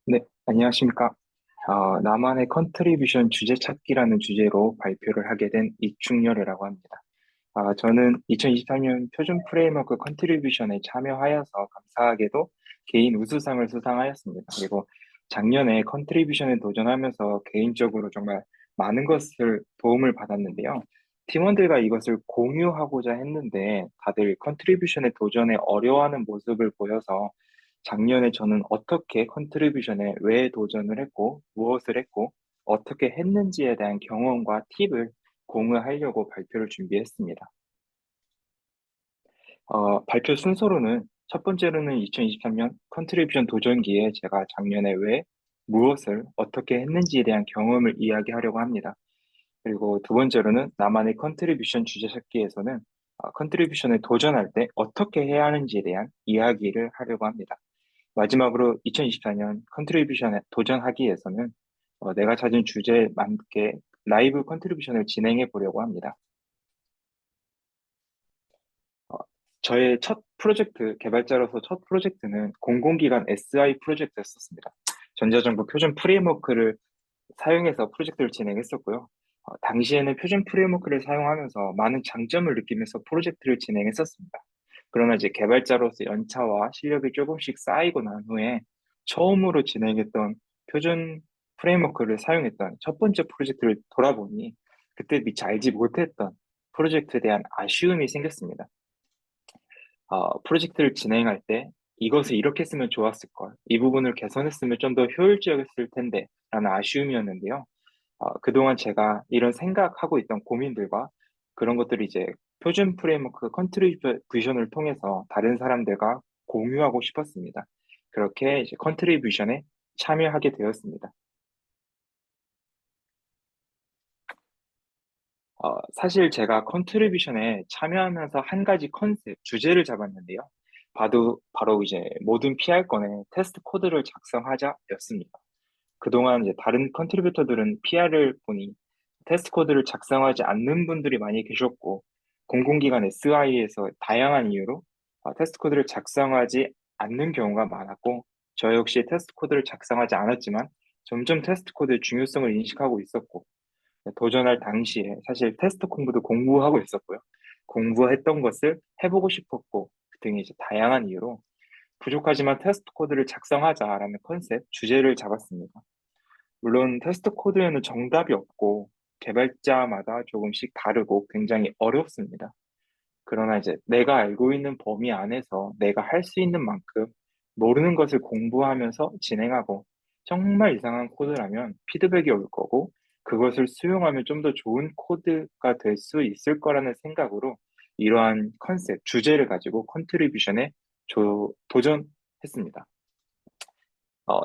네, 안녕하십니까. 나만의 컨트리뷰션 주제 찾기라는 주제로 발표를 하게 된 이충렬이라고 합니다. 저는 2023년 표준 프레임워크 컨트리뷰션에 참여하여서 감사하게도 개인 우수상을 수상하였습니다. 그리고 작년에 컨트리뷰션에 도전하면서 개인적으로 정말 많은 것을 도움을 받았는데요. 팀원들과 이것을 공유하고자 했는데 다들 컨트리뷰션에 도전에 어려워하는 모습을 보여서 작년에 저는 어떻게 컨트리뷰션에 왜 도전을 했고, 무엇을 했고, 어떻게 했는지에 대한 경험과 팁을 공유하려고 발표를 준비했습니다. 발표 순서로는 첫 번째로는 2023년 컨트리뷰션 도전기에 제가 작년에 왜, 무엇을 어떻게 했는지에 대한 경험을 이야기하려고 합니다. 그리고 두 번째로는 나만의 컨트리뷰션 주제 찾기에서는 컨트리뷰션에 도전할 때 어떻게 해야 하는지에 대한 이야기를 하려고 합니다. 마지막으로 2024년 컨트리뷰션에 도전하기 위해서는 내가 찾은 주제에 맞게 라이브 컨트리뷰션을 진행해 보려고 합니다. 어, 저의 첫 프로젝트, 개발자로서 첫 프로젝트는 공공기관 SI 프로젝트였었습니다. 전자정부 표준 프레임워크를 사용해서 프로젝트를 진행했었고요. 당시에는 표준 프레임워크를 사용하면서 많은 장점을 느끼면서 프로젝트를 진행했었습니다. 그러나 이제 개발자로서 연차와 실력이 조금씩 쌓이고 난 후에 처음으로 진행했던 표준 프레임워크를 사용했던 첫 번째 프로젝트를 돌아보니 그때 미처 알지 못했던 프로젝트에 대한 아쉬움이 생겼습니다. 프로젝트를 진행할 때 이것을 이렇게 쓰면 좋았을 걸, 이 부분을 개선했으면 좀 더 효율적이었을 텐데, 라는 아쉬움이었는데요. 그동안 제가 이런 생각하고 있던 고민들과 그런 것들을 이제 표준 프레임워크 컨트리뷰션을 통해서 다른 사람들과 공유하고 싶었습니다. 그렇게 이제 컨트리뷰션에 참여하게 되었습니다. 사실 제가 컨트리뷰션에 참여하면서 한 가지 컨셉, 주제를 잡았는데요. 바로 이제 모든 PR 건에 테스트 코드를 작성하자였습니다. 그동안 이제 다른 컨트리뷰터들은 PR을 보니 테스트 코드를 작성하지 않는 분들이 많이 계셨고, 공공기관 SI에서 다양한 이유로 테스트 코드를 작성하지 않는 경우가 많았고, 저 역시 테스트 코드를 작성하지 않았지만 점점 테스트 코드의 중요성을 인식하고 있었고, 도전할 당시에 사실 테스트 공부도 공부하고 있었고요. 공부했던 것을 해보고 싶었고, 그 등의 이제 다양한 이유로 부족하지만 테스트 코드를 작성하자라는 컨셉, 주제를 잡았습니다. 물론 테스트 코드에는 정답이 없고 개발자마다 조금씩 다르고 굉장히 어렵습니다. 그러나 이제 내가 알고 있는 범위 안에서 내가 할 수 있는 만큼 모르는 것을 공부하면서 진행하고 정말 이상한 코드라면 피드백이 올 거고 그것을 수용하면 좀 더 좋은 코드가 될 수 있을 거라는 생각으로 이러한 컨셉, 주제를 가지고 컨트리뷰션에 도전했습니다.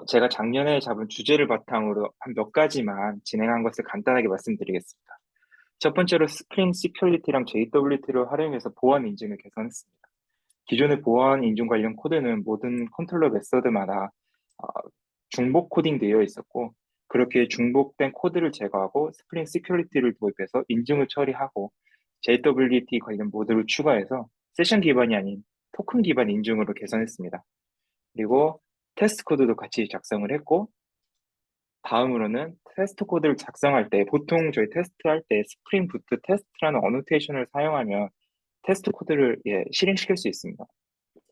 제가 작년에 잡은 주제를 바탕으로 한 몇 가지만 진행한 것을 간단하게 말씀드리겠습니다. 첫 번째로 스프링 시큐리티랑 JWT를 활용해서 보안 인증을 개선했습니다. 기존의 보안 인증 관련 코드는 모든 컨트롤러 메서드마다 어, 중복 코딩되어 있었고, 그렇게 중복된 코드를 제거하고 스프링 시큐리티를 도입해서 인증을 처리하고 JWT 관련 모듈을 추가해서 세션 기반이 아닌 토큰 기반 인증으로 개선했습니다. 그리고 테스트 코드도 같이 작성을 했고, 다음으로는 테스트 코드를 작성할 때, 보통 저희 테스트할 때 스프링 부트 테스트라는 어노테이션을 사용하면 테스트 코드를 실행시킬 수 있습니다.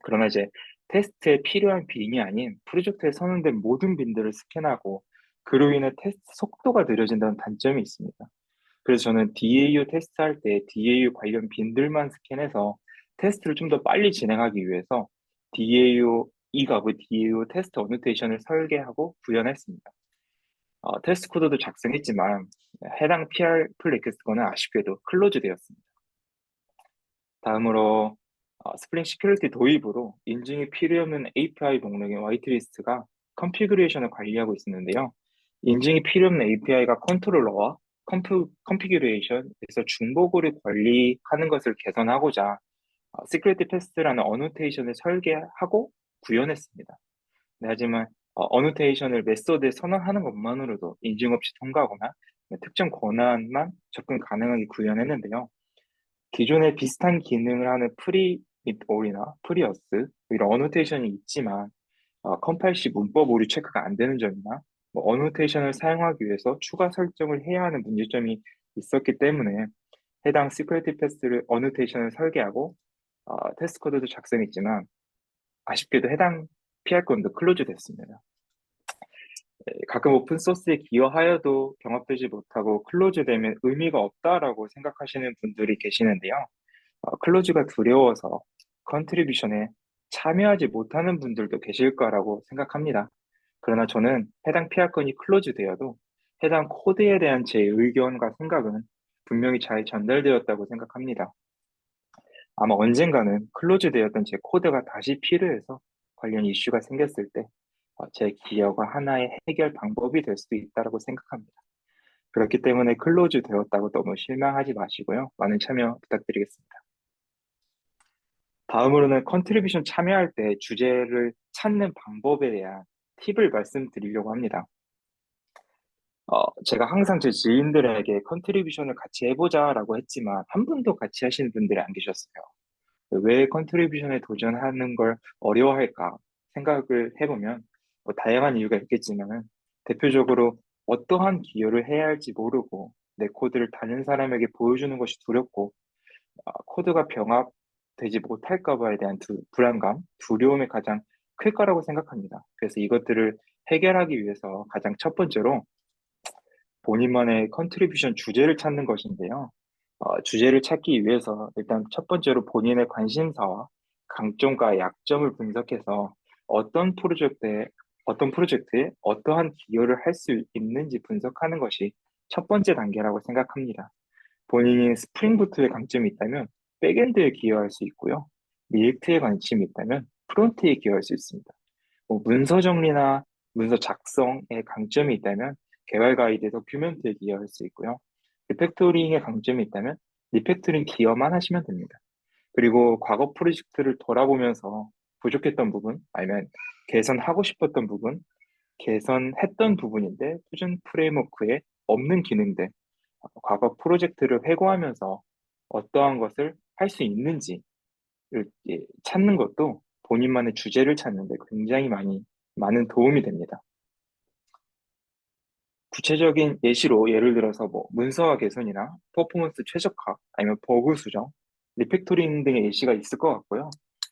그러나 이제 테스트에 필요한 빈이 아닌 프로젝트에 선언된 모든 빈들을 스캔하고 그로 인해 테스트 속도가 느려진다는 단점이 있습니다. 그래서 저는 DAU 테스트할 때 DAU 관련 빈들만 스캔해서 테스트를 좀 더 빨리 진행하기 위해서 DAU 이갑의 DAU 테스트 어노테이션을 설계하고 구현했습니다. 테스트 코드도 작성했지만 해당 PR 플레이크스건은 아쉽게도 클로즈 되었습니다. 다음으로 스프링 시큐리티 도입으로 인증이 필요 없는 API 목록의 화이트리스트가 컨피그레이션을 관리하고 있었는데요. 인증이 필요 없는 API가 컨트롤러와 컨피그레이션에서 중복으로 관리하는 것을 개선하고자 시큐리티 패스라는 어노테이션을 설계하고 구현했습니다. 네, 하지만 어노테이션을 메소드에 선언하는 것만으로도 인증 없이 통과하거나 특정 권한만 접근 가능하게 구현했는데요. 기존에 비슷한 기능을 하는 프리 및 올이나 프리어스 이런 어노테이션이 있지만 컴파일 시 문법 오류 체크가 안 되는 점이나 뭐 어노테이션을 사용하기 위해서 추가 설정을 해야 하는 문제점이 있었기 때문에 해당 시큐리티 패스를 어노테이션을 설계하고 테스트 코드도 작성했지만 아쉽게도 해당 PR 건도 클로즈 됐습니다. 가끔 오픈 소스에 기여하여도 경합되지 못하고 클로즈 되면 의미가 없다라고 생각하시는 분들이 계시는데요. 클로즈가 두려워서 컨트리뷰션에 참여하지 못하는 분들도 계실 거라고 생각합니다. 그러나 저는 해당 PR 건이 클로즈 되어도 해당 코드에 대한 제 의견과 생각은 분명히 잘 전달되었다고 생각합니다. 아마 언젠가는 클로즈 되었던 제 코드가 다시 필요해서 관련 이슈가 생겼을 때 제 기여가 하나의 해결 방법이 될 수도 있다고 생각합니다. 그렇기 때문에 클로즈 되었다고 너무 실망하지 마시고요. 많은 참여 부탁드리겠습니다. 다음으로는 컨트리뷰션 참여할 때 주제를 찾는 방법에 대한 팁을 말씀드리려고 합니다. 제가 항상 제 지인들에게 컨트리뷰션을 같이 해보자라고 했지만 한 분도 같이 하시는 분들이 안 계셨어요. 왜 컨트리뷰션에 도전하는 걸 어려워할까 생각을 해보면 뭐 다양한 이유가 있겠지만 대표적으로 어떠한 기여를 해야 할지 모르고 내 코드를 다른 사람에게 보여주는 것이 두렵고 코드가 병합되지 못할까 봐에 대한 불안감, 두려움이 가장 클 거라고 생각합니다. 그래서 이것들을 해결하기 위해서 가장 첫 번째로 본인만의 컨트리뷰션 주제를 찾는 것인데요. 주제를 찾기 위해서 일단 첫 번째로 본인의 관심사와 강점과 약점을 분석해서 어떤 프로젝트에 어떠한 기여를 할 수 있는지 분석하는 것이 첫 번째 단계라고 생각합니다. 본인이 스프링 부트에 강점이 있다면 백엔드에 기여할 수 있고요. 리액트에 관심이 있다면 프론트에 기여할 수 있습니다. 뭐 문서 정리나 문서 작성에 강점이 있다면 개발 가이드 도큐멘트에 기여할 수 있고요. 리팩토링에 강점이 있다면 리팩토링 기여만 하시면 됩니다. 그리고 과거 프로젝트를 돌아보면서 부족했던 부분, 아니면 개선하고 싶었던 부분, 개선했던 부분인데 표준 프레임워크에 없는 기능들, 과거 프로젝트를 회고하면서 어떠한 것을 할 수 있는지를 찾는 것도 본인만의 주제를 찾는 데 굉장히 많은 도움이 됩니다. 구체적인 예시로 예를 들어서 뭐 문서화 개선이나 퍼포먼스 최적화, 아니면 버그 수정, 리팩토링 등의 예시가 있을 것 같고요.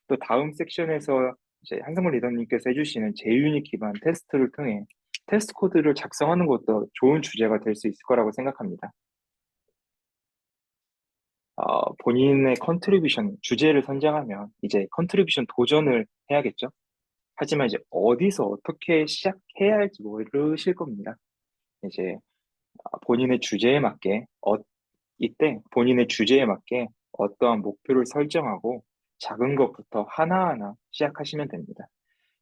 또 다음 섹션에서 이제 한성근 리더님께서 해주시는 JUnit 기반 테스트를 통해 테스트 코드를 작성하는 것도 좋은 주제가 될 수 있을 거라고 생각합니다. 본인의 컨트리뷰션 주제를 선정하면 이제 컨트리뷰션 도전을 해야겠죠. 하지만 이제 어디서 어떻게 시작해야 할지 모르실 겁니다. 이제 본인의 주제에 맞게 이때 본인의 주제에 맞게 어떠한 목표를 설정하고 작은 것부터 하나하나 시작하시면 됩니다.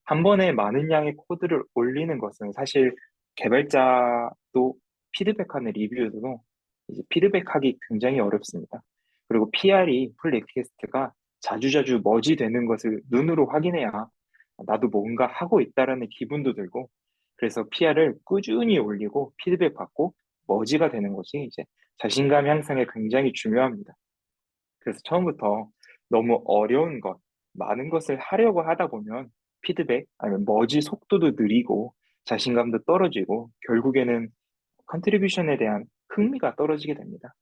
한 번에 많은 양의 코드를 올리는 것은 사실 개발자도 피드백하는 리뷰도 이제 피드백하기 굉장히 어렵습니다. 그리고 PR이 풀 리퀘스트가 자주자주 머지되는 것을 눈으로 확인해야 나도 뭔가 하고 있다라는 기분도 들고, 그래서 PR을 꾸준히 올리고 피드백 받고 머지가 되는 것이 이제 자신감 향상에 굉장히 중요합니다. 그래서 처음부터 너무 어려운 것, 많은 것을 하려고 하다 보면 피드백, 아니면 머지 속도도 느리고 자신감도 떨어지고 결국에는 컨트리뷰션에 대한 흥미가 떨어지게 됩니다.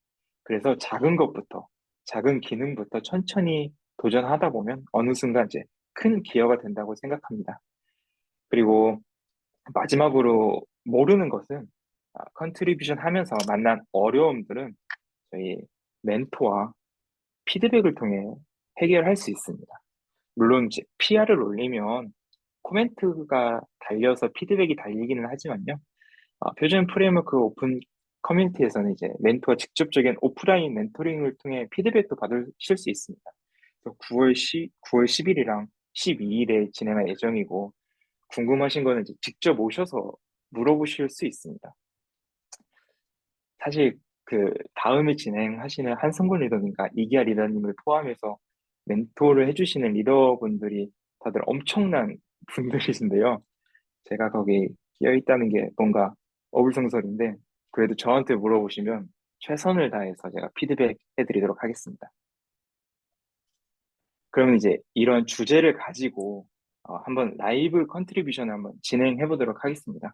그래서 작은 것부터, 작은 기능부터 천천히 도전하다 보면 어느 순간 이제 큰 기여가 된다고 생각합니다. 그리고 마지막으로 모르는 것은 컨트리뷰션 하면서 만난 어려움들은 저희 멘토와 피드백을 통해 해결할 수 있습니다. 물론 이제 PR을 올리면 코멘트가 달려서 피드백이 달리기는 하지만요. 표준 프레임워크 오픈 커뮤니티에서는 이제 멘토와 직접적인 오프라인 멘토링을 통해 피드백도 받으실 수 있습니다. 그래서 9월 10일이랑 12일에 진행할 예정이고, 궁금하신 거는 이제 직접 오셔서 물어보실 수 있습니다. 사실 그 다음에 진행하시는 한성근 리더님과 이기아 리더님을 포함해서 멘토를 해주시는 리더분들이 다들 엄청난 분들이신데요. 제가 거기 끼어 있다는 게 뭔가 어불성설인데, 그래도 저한테 물어보시면 최선을 다해서 제가 피드백 해드리도록 하겠습니다. 그러면 이제 이런 주제를 가지고 한번 라이브 컨트리뷰션을 한번 진행해 보도록 하겠습니다.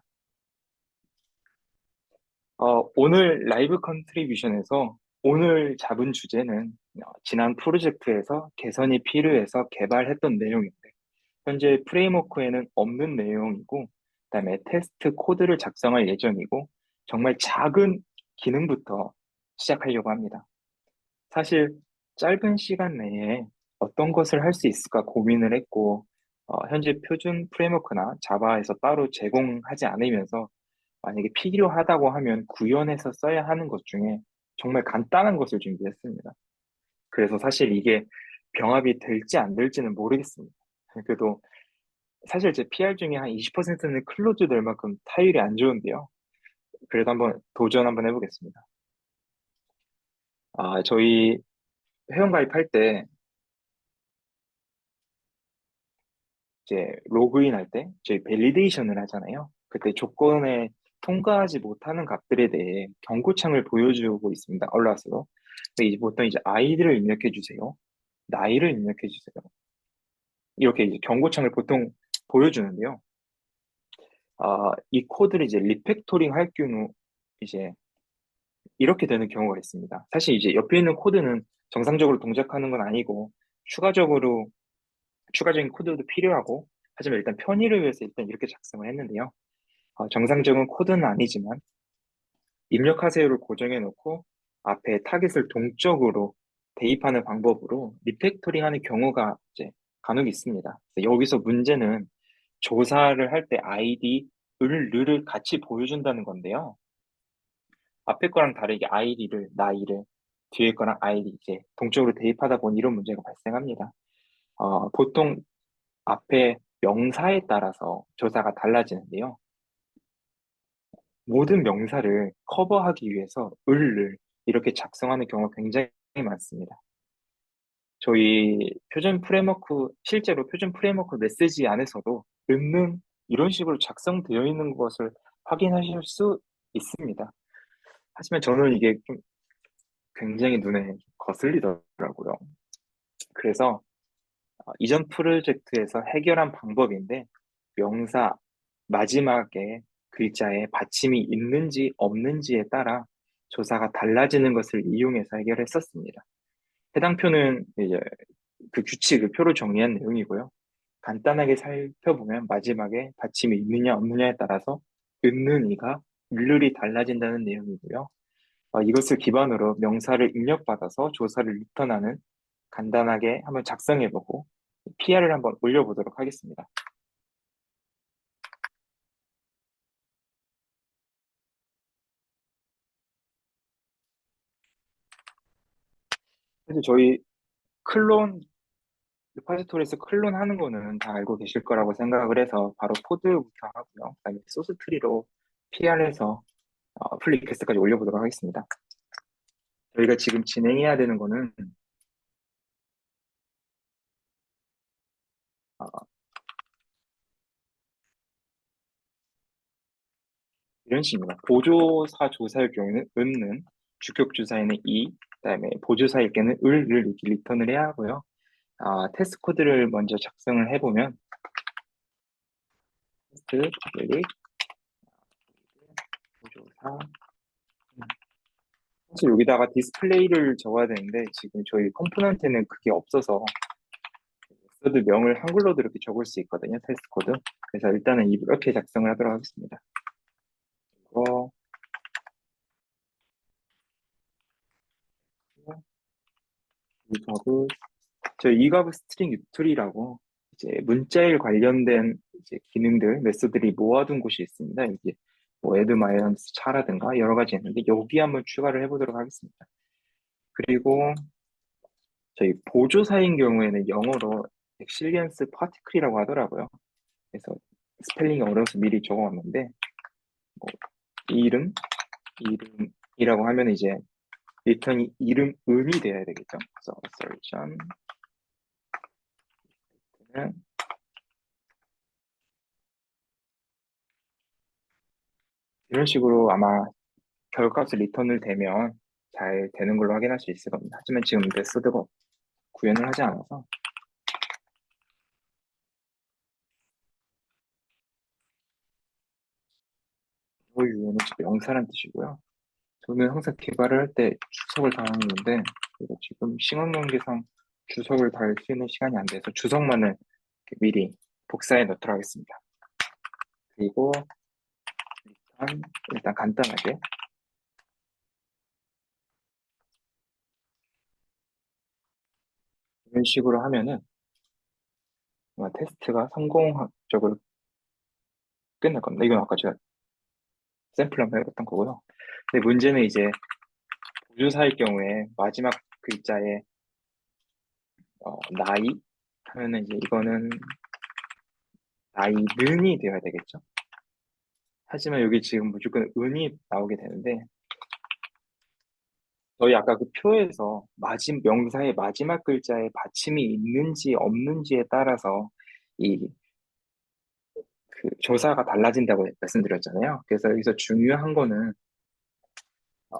오늘 라이브 컨트리뷰션에서 오늘 잡은 주제는 지난 프로젝트에서 개선이 필요해서 개발했던 내용인데 현재 프레임워크에는 없는 내용이고 그다음에 테스트 코드를 작성할 예정이고 정말 작은 기능부터 시작하려고 합니다. 사실 짧은 시간 내에 어떤 것을 할 수 있을까 고민을 했고 현재 표준 프레임워크나 자바에서 따로 제공하지 않으면서 만약에 필요하다고 하면 구현해서 써야 하는 것 중에 정말 간단한 것을 준비했습니다. 그래서 사실 이게 병합이 될지 안 될지는 모르겠습니다. 그래도 사실 제 PR 중에 한 20%는 클로즈 될 만큼 타율이 안 좋은데요. 그래도 한번 도전 한번 해보겠습니다. 저희 회원가입할 때 이제 로그인 할 때 저희 밸리데이션을 하잖아요. 그때 조건에 통과하지 못하는 값들에 대해 경고창을 보여주고 있습니다. 얼라스로. 근데 이제 보통 이제 아이디를 입력해 주세요. 나이를 입력해 주세요. 이렇게 이제 경고창을 보통 보여주는데요. 이 코드를 이제 리팩토링 할 경우 이제 이렇게 되는 경우가 있습니다. 사실 이제 옆에 있는 코드는 정상적으로 동작하는 건 아니고 추가적인 코드도 필요하고 하지만 일단 편의를 위해서 일단 이렇게 작성을 했는데요. 정상적인 코드는 아니지만 입력하세요를 고정해 놓고 앞에 타겟을 동적으로 대입하는 방법으로 리팩토링 하는 경우가 이제 간혹 있습니다. 여기서 문제는 조사를 할 때 아이디, 을을 같이 보여준다는 건데요. 앞에 거랑 다르게 아이디를, 나이를, 뒤에 거랑 아이디 이제 동적으로 대입하다 보니 이런 문제가 발생합니다. 보통 앞에 명사에 따라서 조사가 달라지는데요. 모든 명사를 커버하기 위해서 을을 이렇게 작성하는 경우가 굉장히 많습니다. 저희 실제로 표준 프레임워크 메시지 안에서도 는 이런 식으로 작성되어 있는 것을 확인하실 수 있습니다. 하지만 저는 이게 좀 굉장히 눈에 거슬리더라고요. 그래서 이전 프로젝트에서 해결한 방법인데 명사 마지막에 글자에 받침이 있는지 없는지에 따라 조사가 달라지는 것을 이용해서 해결했었습니다. 해당 표는 이제 그 규칙, 그 표를 정리한 내용이고요. 간단하게 살펴보면 마지막에 받침이 있느냐 없느냐에 따라서 있는 이가 일률이 달라진다는 내용이고요. 이것을 기반으로 명사를 입력받아서 조사를 리턴하는 간단하게 한번 작성해보고 PR을 한번 올려보도록 하겠습니다. 사실 저희 클론, 리파지토리에서 클론 하는 거는 다 알고 계실 거라고 생각을 해서 바로 코드부터 하고요. 그다음에 소스 트리로 PR해서 플리캐스트까지 올려보도록 하겠습니다. 저희가 지금 진행해야 되는 거는 어, 이런 식입니다. 보조사 조사일 경우에는 은는, 주격 주사에는 이, 그다음에 보조사일 경우에는 을을 이렇게 리턴을 해야 하고요. 테스트 코드를 먼저 작성을 해보면 테스트 public 보조사 사실 여기다가 디스플레이를 적어야 되는데 지금 저희 컴포넌트에는 그게 없어서 메서드 명을 한글로도 이렇게 적을 수 있거든요. 테스트 코드. 그래서 일단은 이렇게 작성을 하도록 하겠습니다. 이거 이거브 저희 이거브 스트링 유틸이라고 이제 문자일 관련된 이제 기능들 메서드들이 모아둔 곳이 있습니다. 이게 뭐 애드 마이너스 차라든가 여러 가지 있는데 여기 한번 추가를 해보도록 하겠습니다. 그리고 저희 보조사인 경우에는 영어로 엑실리언스 파티클이라고 하더라고요. 그래서 스펠링이 어려워서 미리 적어왔는데 뭐 이름 이름이라고 하면 이제 리턴이 이름 음이 돼야 되겠죠. 그래서 assertion 이런 식으로 아마 결과값을 리턴을 되면 잘 되는 걸로 확인할 수 있을 겁니다. 하지만 지금 메소드가 구현을 하지 않아서 유효는 지금 명사란 뜻이고요. 저는 항상 개발을 할 때 주석을 달았는데 이거 지금 시간관계상 주석을 달 수 있는 시간이 안 돼서 주석만을 이렇게 미리 복사해 놓도록 하겠습니다. 그리고 일단 간단하게 이런 식으로 하면은 아마 테스트가 성공적으로 끝날 겁니다. 이건 아까 제가 샘플 한번 해봤던 거고요. 근데 문제는 이제 보조사일 경우에 마지막 글자에 나이 하면은 이제 이거는 나이는이 되어야 되겠죠. 하지만 여기 지금 무조건 은이 나오게 되는데 저희 아까 그 표에서 명사의 마지막 글자에 받침이 있는지 없는지에 따라서 이 그 조사가 달라진다고 말씀드렸잖아요. 그래서 여기서 중요한 거는 어,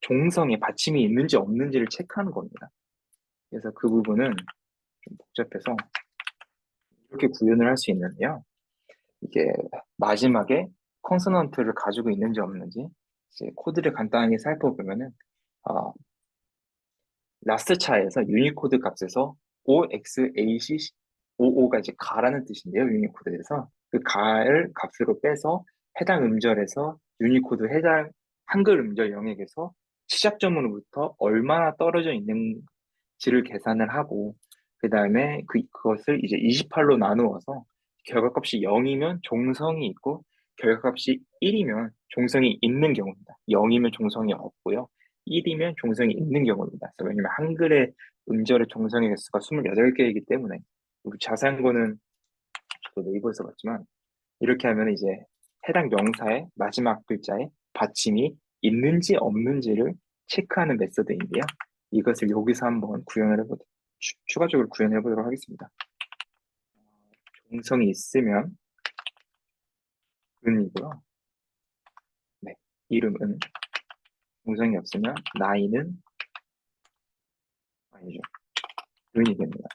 종성에 받침이 있는지 없는지를 체크하는 겁니다. 그래서 그 부분은 좀 복잡해서 이렇게 구현을 할 수 있는데요. 이게 마지막에 컨소넌트를 가지고 있는지 없는지 이제 코드를 간단하게 살펴보면은 어, 라스트 차에서 유니코드 값에서 OXAC 55가 이제 가라는 뜻인데요. 유니코드에서 그 가를 값으로 빼서 해당 음절에서 유니코드 해당 한글 음절 영역에서 시작점으로부터 얼마나 떨어져 있는지를 계산을 하고 그 다음에 그것을 이제 28로 나누어서 결과값이 0이면 종성이 있고 결과값이 1이면 종성이 있는 경우입니다. 0이면 종성이 없고요. 1이면 종성이 있는 경우입니다. 그래서 왜냐면 한글의 음절의 종성의 개수가 28개이기 때문에 우리 자세한 거는 저도 네이버에서 봤지만 이렇게 하면 이제 해당 명사의 마지막 글자에 받침이 있는지 없는지를 체크하는 메서드인데요. 이것을 여기서 한번 추가적으로 구현해 보도록 하겠습니다. 종성이 있으면 은이고요. 네, 이름은 종성이 없으면 나이는 아니죠. 은이 됩니다.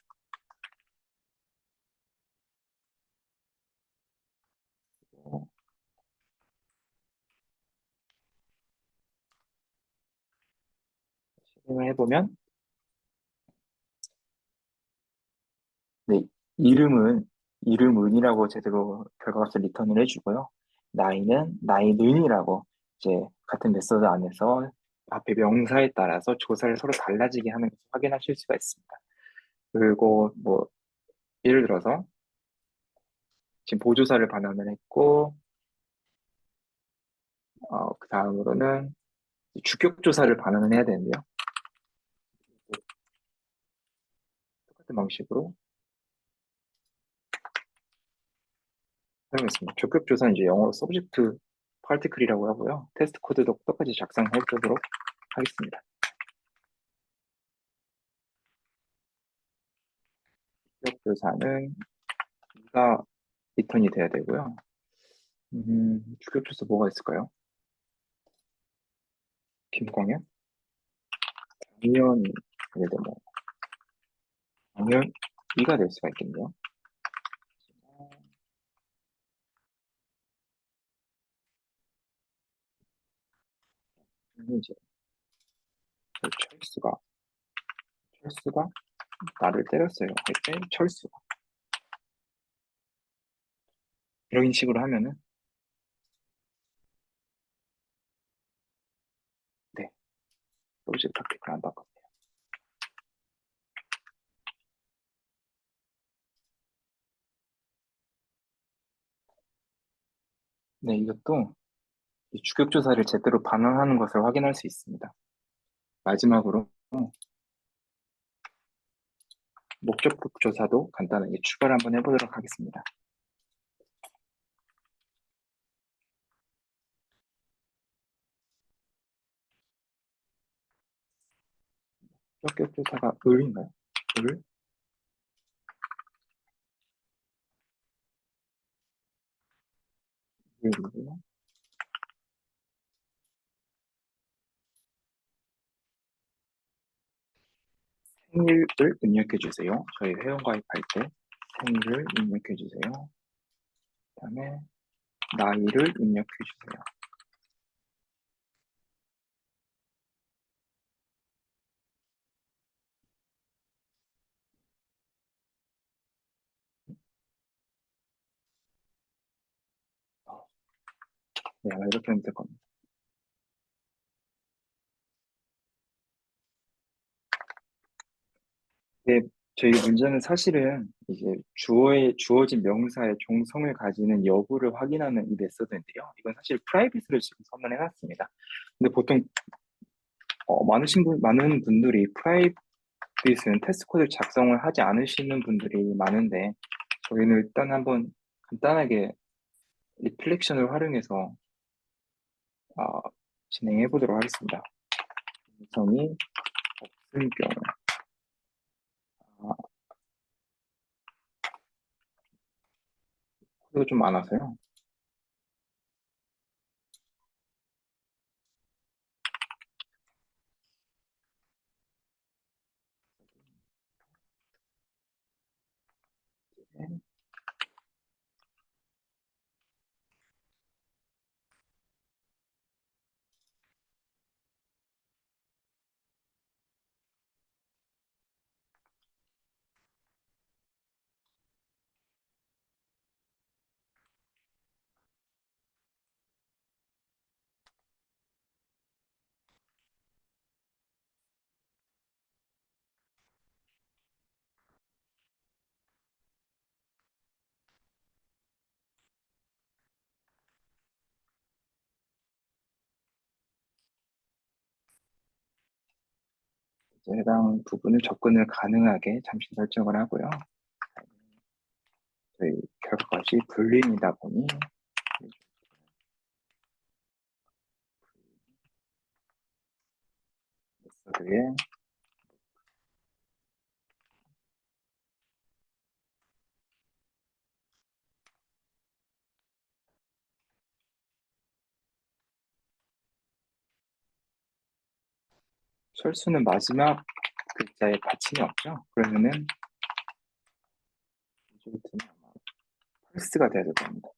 실행을 해보면 네, 이름은 이름은이라고 제대로 결과값을 리턴을 해주고요. 나이는이라고 이제 같은 메서드 안에서 앞에 명사에 따라서 조사를 서로 달라지게 하는 것을 확인하실 수가 있습니다. 그리고 뭐 예를 들어서 지금 보조사를 반환을 했고 그 다음으로는 주격 조사를 반환을 해야 되는데요. 똑같은 방식으로 사용했습니다. 주격 조사는 이제 영어로 서브젝트 파티클이라고 하고요. 테스트 코드도 똑같이 작성해 보도록 하겠습니다. 주격 조사는 2가 리턴이 돼야 되고요. 주격 조사 뭐가 있을까요? 김광현? 당연, 그래도 뭐, 당연 2가 될 수가 있겠네요. 이제 철수가 나를 때렸어요. 할 때 철수가 이런 식으로 하면은 네, 로직 탁틱을 안 바꿨네요. 네, 이것도 이 주격 조사를 제대로 반환하는 것을 확인할 수 있습니다. 마지막으로 목적격 조사도 간단하게 추가를 한번 해보도록 하겠습니다. 목적격 조사가 을인가요? 을? 을이고요. 생일을 입력해 주세요. 저희 회원가입할 때 생일을 입력해 주세요. 그다음에 나이를 입력해 주세요. 네, 아마 이렇게 하면 될 겁니다. 네, 저희 문제는 사실은 이제 주어진 명사의 종성을 가지는 여부를 확인하는 이 메소드인데요. 이건 사실 프라이빗으로 지금 선언해놨습니다. 근데 보통 많은 분들이 프라이빗은 테스트 코드 작성을 하지 않으시는 분들이 많은데 저희는 일단 한번 간단하게 리플렉션을 활용해서 어, 진행해 보도록 하겠습니다. 종성이 없을 경우 아, 코드가 좀 많아서요. 이제 해당 부분을 접근을 가능하게 잠시 설정을 하고요. 저희 결과값이 불림이다 보니 메서드에 철수는 마지막 글자에 받침이 없죠. 그러면은 리조트는 아마 펄스가 돼야 될 겁니다.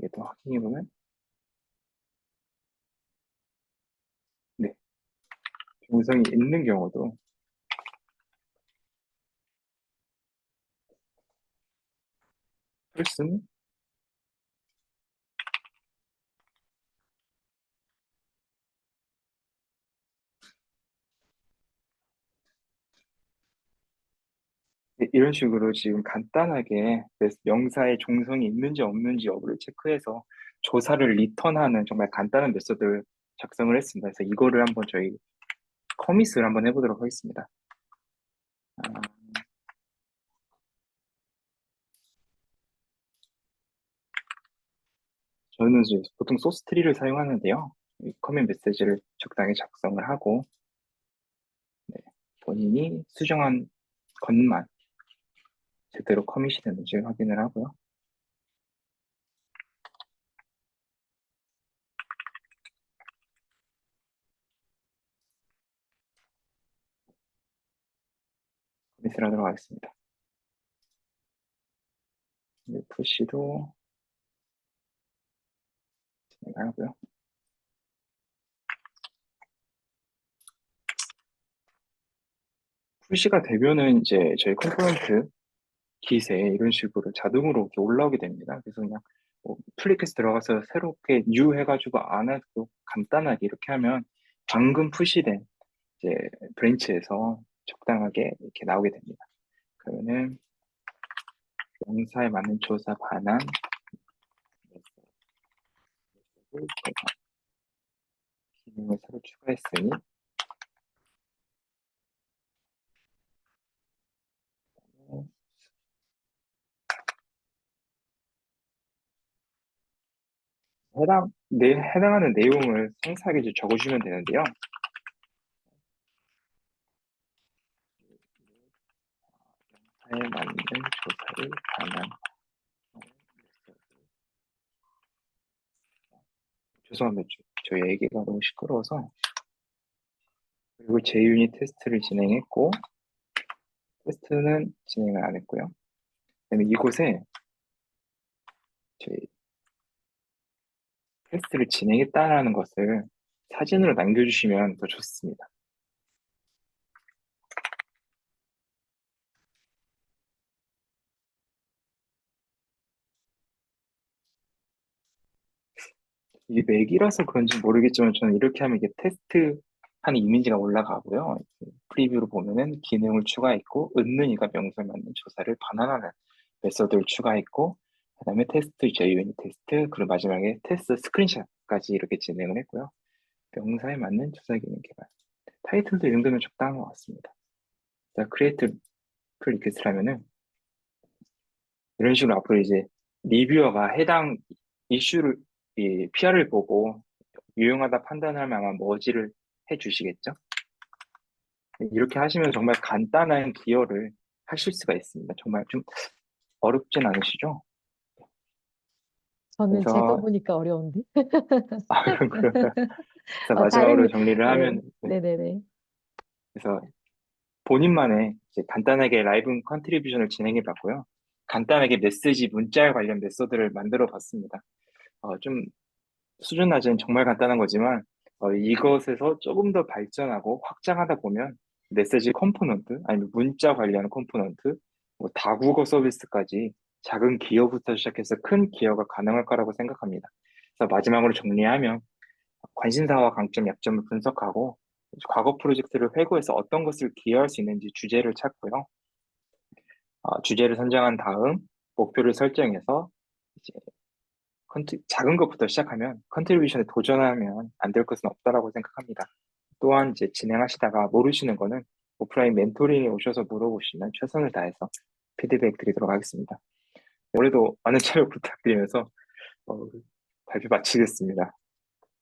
얘도 확인해 보면 네, 종성이 있는 경우도 펄스는 네, 이런 식으로 지금 간단하게 명사의 종성이 있는지 없는지 여부를 체크해서 조사를 리턴하는 정말 간단한 메소드를 작성을 했습니다. 그래서 이거를 한번 저희 커밋을 한번 해보도록 하겠습니다. 아, 저는 이제 보통 소스 트리를 사용하는데요. 이 커밋 메시지를 적당히 작성을 하고 네, 본인이 수정한 것만 제대로 커밋이 되는지 확인을 하고요. 커밋을 하도록 하겠습니다. 네, 푸시도 진행을 하고요. 푸시가 되면은 이제 저희 컴포넌트 기세 이런 식으로 자동으로 이렇게 올라오게 됩니다. 그래서 그냥 뭐 플리크스 들어가서 새롭게 new 해가지고 안 해도 간단하게 이렇게 하면 방금 푸시된 이제 브랜치에서 적당하게 이렇게 나오게 됩니다. 그러면은 명사에 맞는 조사 반환 기능을 새로 추가했으니 해당하는 내용을 상세하게 이제 적어주시면 되는데요. 명사에 맞는 조사를 반환. 죄송합니다. 저희 애기가 너무 시끄러워서. 그리고 JUnit 테스트를 진행했고, 테스트는 진행을 안 했고요. 그다음에 이곳에 저희 테스트를 진행했다라는 것을 사진으로 남겨주시면 더 좋습니다. 이게 맥이라서 그런지 모르겠지만 저는 이렇게 하면 이게 테스트하는 이미지가 올라가고요. 이렇게 프리뷰로 보면은 기능을 추가했고, 은는이가 명사에 맞는 조사를 반환하는 메서드를 추가했고, 그다음에 테스트 JUnit 테스트, 그리고 마지막에 테스트 스크린샷까지 이렇게 진행을 했고요. 명사에 맞는 조사 기능 개발. 타이틀도 이 정도면 적당한 것 같습니다. 자, 크리에이트 풀 리퀘스트라면은 이런 식으로 앞으로 이제 리뷰어가 해당 이슈를, 이 PR을 보고 유용하다 판단하면 아마 머지를 해 주시겠죠? 이렇게 하시면 정말 간단한 기여를 하실 수가 있습니다. 정말 좀 어렵진 않으시죠? 저는 제가 그래서, 보니까 어려운데. 그래서 다른, 마지막으로 정리를 네, 하면, 네. 네네네. 그래서 본인만의 이제 간단하게 라이브 컨트리뷰션을 진행해 봤고요. 간단하게 메시지 문자 관련 메소드를 만들어 봤습니다. 좀 수준 낮은 정말 간단한 거지만 이것에서 조금 더 발전하고 확장하다 보면 메시지 컴포넌트 아니면 문자 관련 컴포넌트 뭐 다국어 서비스까지 작은 기여부터 시작해서 큰 기여가 가능할 거라고 생각합니다. 그래서 마지막으로 정리하면 관심사와 강점, 약점을 분석하고 과거 프로젝트를 회고해서 어떤 것을 기여할 수 있는지 주제를 찾고요. 주제를 선정한 다음 목표를 설정해서 이제 작은 것부터 시작하면 컨트리뷰션에 도전하면 안 될 것은 없다라고 생각합니다. 또한 이제 진행하시다가 모르시는 거는 오프라인 멘토링에 오셔서 물어보시면 최선을 다해서 피드백 드리도록 하겠습니다. 올해도 많은 참여 부탁드리면서 어, 발표 마치겠습니다.